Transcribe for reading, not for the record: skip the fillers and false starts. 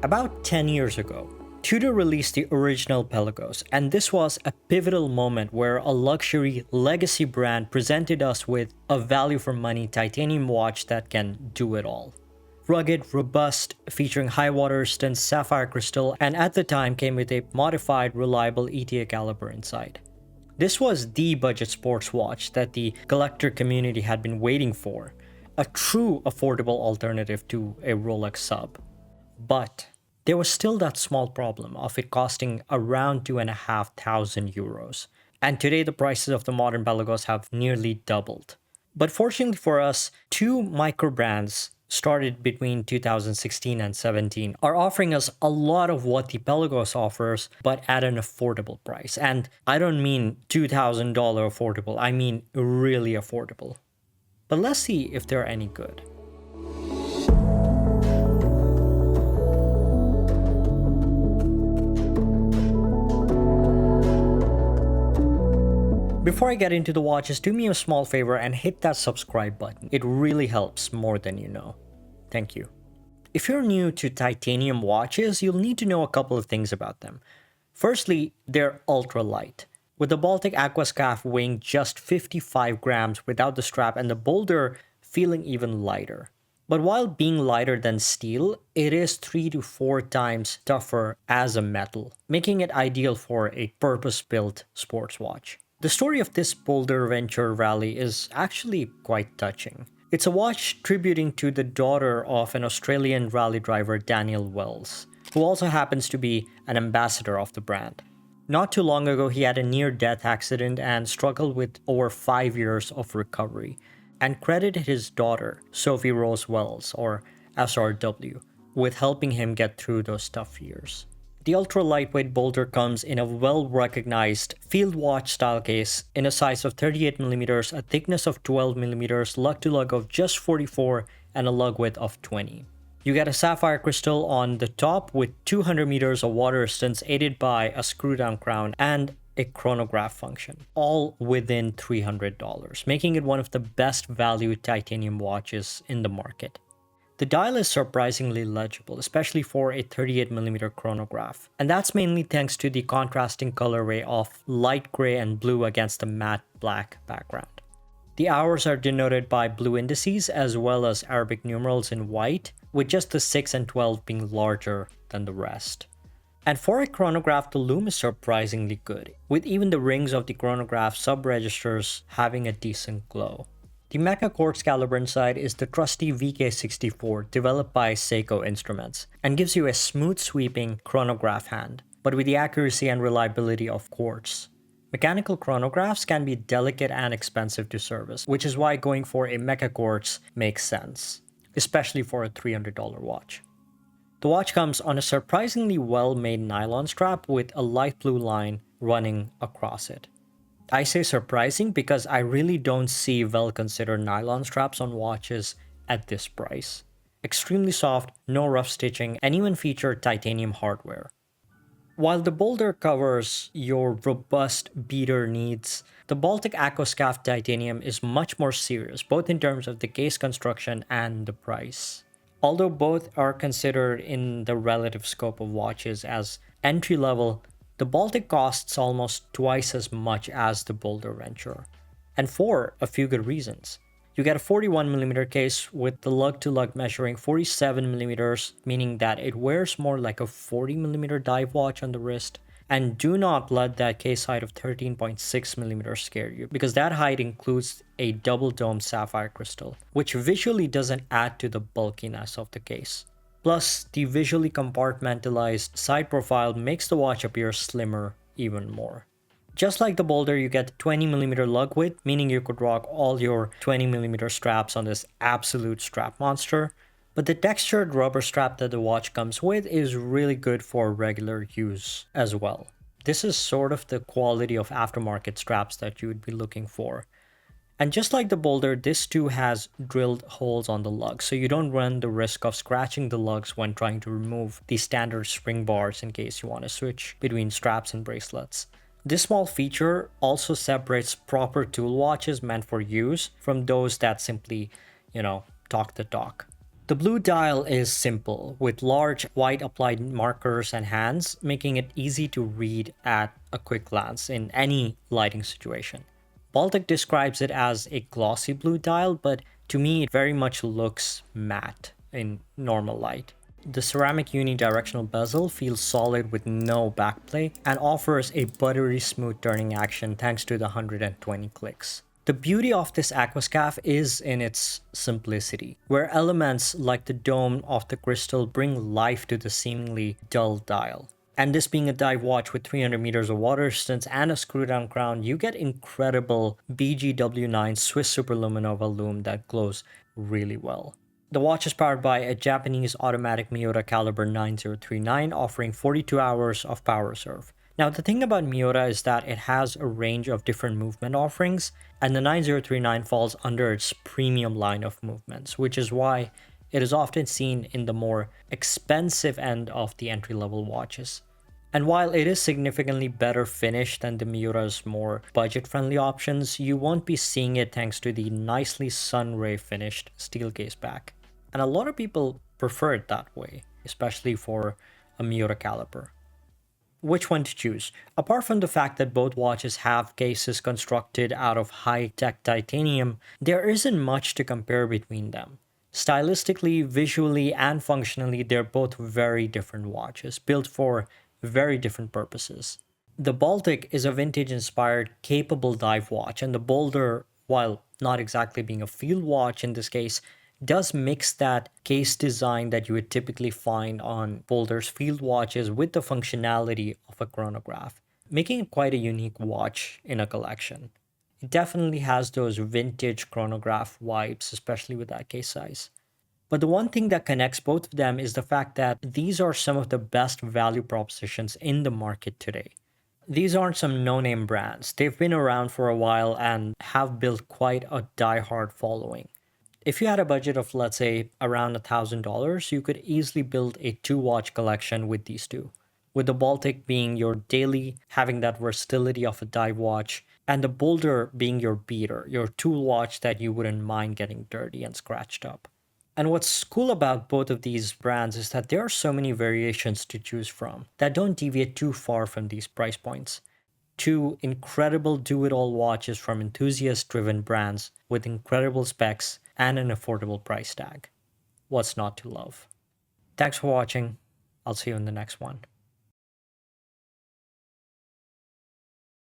About 10 years ago, Tudor released the original Pelagos, and this was a pivotal moment where a luxury legacy brand presented us with a value for money titanium watch that can do it all. Rugged, robust, featuring high water resistance sapphire crystal, and at the time came with a modified, reliable ETA caliber inside. This was the budget sports watch that the collector community had been waiting for, a true affordable alternative to a Rolex sub. But there was still that small problem of it costing around 2,500 euros, and today the prices of the modern Pelagos have nearly doubled. But fortunately for us, two micro brands started between 2016 and 17 are offering us a lot of what the Pelagos offers, but at an affordable price. And I don't mean $2,000 affordable, I mean really affordable. But let's see if they're any good. Before I get into the watches, do me a small favor and hit that subscribe button. It really helps more than you know. Thank you. If you're new to titanium watches, you'll need to know a couple of things about them. Firstly, they're ultra light, with the Baltic Aquascaphe weighing just 55 grams without the strap and the Boldr feeling even lighter. But while being lighter than steel, it is 3 to 4 times tougher as a metal, making it ideal for a purpose-built sports watch. The story of this Boldr venture rally is actually quite touching. It's a watch tributing to the daughter of an Australian rally driver, Daniel Wells, who also happens to be an ambassador of the brand. Not too long ago, he had a near-death accident and struggled with over 5 years of recovery, and credited his daughter, Sophie Rose Wells, or SRW, with helping him get through those tough years. The ultra-lightweight Boldr comes in a well-recognized field watch style case in a size of 38mm, a thickness of 12mm, lug-to-lug of just 44, and a lug width of 20. You get a sapphire crystal on the top with 200 meters of water resistance aided by a screw-down crown and a chronograph function, all within $300, making it one of the best value titanium watches in the market. The dial is surprisingly legible, especially for a 38mm chronograph, and that's mainly thanks to the contrasting colorway of light gray and blue against a matte black background. The hours are denoted by blue indices as well as Arabic numerals in white, with just the 6 and 12 being larger than the rest. And for a chronograph, the lume is surprisingly good, with even the rings of the chronograph sub-registers having a decent glow. The Mecha Quartz caliber inside is the trusty VK64 developed by Seiko Instruments and gives you a smooth sweeping chronograph hand, but with the accuracy and reliability of quartz. Mechanical chronographs can be delicate and expensive to service, which is why going for a Mecha Quartz makes sense, especially for a $300 watch. The watch comes on a surprisingly well-made nylon strap with a light blue line running across it. I say surprising because I really don't see well-considered nylon straps on watches at this price. Extremely soft, no rough stitching, and even feature titanium hardware. While the Boldr covers your robust beater needs, the Baltic Aquascaphe titanium is much more serious, both in terms of the case construction and the price. Although both are considered in the relative scope of watches as entry-level, the Baltic costs almost twice as much as the Boldr venture, and for a few good reasons. You get a 41mm case with the lug-to-lug measuring 47mm, meaning that it wears more like a 40mm dive watch on the wrist, and do not let that case height of 13.6mm scare you, because that height includes a double-domed sapphire crystal, which visually doesn't add to the bulkiness of the case. Plus, the visually compartmentalized side profile makes the watch appear slimmer even more. Just like the Boldr, you get 20mm lug width, meaning you could rock all your 20mm straps on this absolute strap monster. But the textured rubber strap that the watch comes with is really good for regular use as well. This is sort of the quality of aftermarket straps that you would be looking for. And just like the Boldr, this too has drilled holes on the lugs, so you don't run the risk of scratching the lugs when trying to remove the standard spring bars in case you want to switch between straps and bracelets. This small feature also separates proper tool watches meant for use from those that simply, talk the talk. The blue dial is simple, with large white applied markers and hands, making it easy to read at a quick glance in any lighting situation. Baltic describes it as a glossy blue dial, but to me it very much looks matte in normal light. The ceramic unidirectional bezel feels solid with no backplay and offers a buttery smooth turning action thanks to the 120 clicks. The beauty of this aquascaphe is in its simplicity, where elements like the dome of the crystal bring life to the seemingly dull dial. And this being a dive watch with 300 meters of water resistance and a screw down crown, you get incredible BGW9 Swiss Superluminova lume that glows really well. The watch is powered by a Japanese automatic Miyota caliber 9039, offering 42 hours of power reserve. Now, the thing about Miyota is that it has a range of different movement offerings, and the 9039 falls under its premium line of movements, which is why it is often seen in the more expensive end of the entry level watches. And while it is significantly better finished than the Miura's more budget friendly options, you won't be seeing it thanks to the nicely sunray finished steel case back. And a lot of people prefer it that way, especially for a Miura caliber. Which one to choose? Apart from the fact that both watches have cases constructed out of high-tech titanium, there isn't much to compare between them. Stylistically, visually, and functionally, they're both very different watches, built for very different purposes. The Baltic is a vintage-inspired, capable dive watch, and the Boldr, while not exactly being a field watch in this case, does mix that case design that you would typically find on Boldr's field watches with the functionality of a chronograph, making it quite a unique watch in a collection. It definitely has those vintage chronograph vibes, especially with that case size. But the one thing that connects both of them is the fact that these are some of the best value propositions in the market today. These aren't some no name brands. They've been around for a while and have built quite a die-hard following. If you had a budget of, let's say, around $1,000, you could easily build a two watch collection with these two. With the Baltic being your daily, having that versatility of a dive watch, and the Boldr being your beater, your tool watch that you wouldn't mind getting dirty and scratched up. And what's cool about both of these brands is that there are so many variations to choose from that don't deviate too far from these price points. Two incredible do it all watches from enthusiast driven brands with incredible specs and an affordable price tag. What's not to love? Thanks for watching. I'll see you in the next one.